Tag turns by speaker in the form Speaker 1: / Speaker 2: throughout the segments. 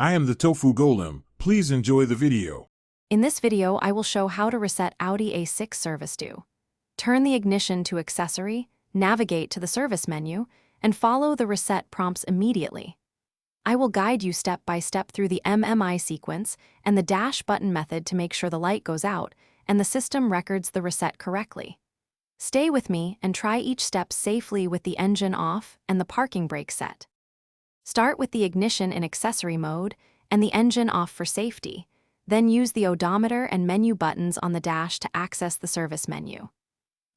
Speaker 1: I am the Tofu Golem. Please enjoy the video.
Speaker 2: In this video, I will show how to reset Audi A6 service due. Turn the ignition to accessory, navigate to the service menu, and follow the reset prompts immediately. I will guide you step by step through the MMI sequence and the dash button method to make sure the light goes out and the system records the reset correctly. Stay with me and try each step safely with the engine off and the parking brake set. Start with the ignition in accessory mode and the engine off for safety, then use the odometer and menu buttons on the dash to access the service menu.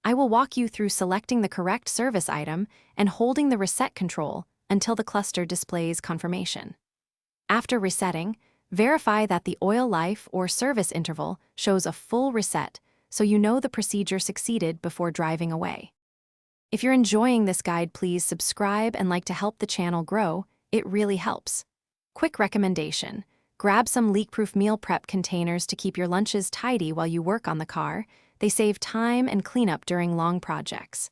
Speaker 2: I will walk you through selecting the correct service item and holding the reset control until the cluster displays confirmation. After resetting, verify that the oil life or service interval shows a full reset so you know the procedure succeeded before driving away. If you're enjoying this guide, please subscribe and like to help the channel grow. It really helps. Quick recommendation: grab some leak-proof meal prep containers to keep your lunches tidy while you work on the car. They save time and cleanup during long projects.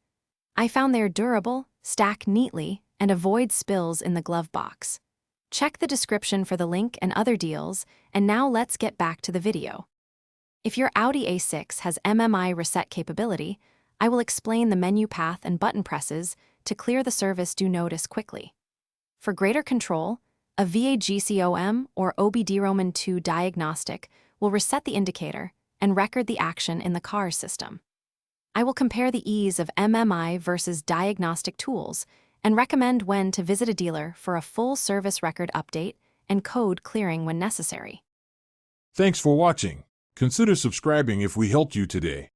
Speaker 2: I found they're durable, stack neatly, and avoid spills in the glove box. Check the description for the link and other deals, and now let's get back to the video. If your Audi A6 has MMI reset capability, I will explain the menu path and button presses to clear the service due notice quickly. For greater control, a VAGCOM or OBD-ROMAN2 diagnostic will reset the indicator and record the action in the car's system. I will compare the ease of MMI versus diagnostic tools and recommend when to visit a dealer for a full service record update and code clearing when necessary.
Speaker 1: Thanks for watching. Consider subscribing if we helped you today.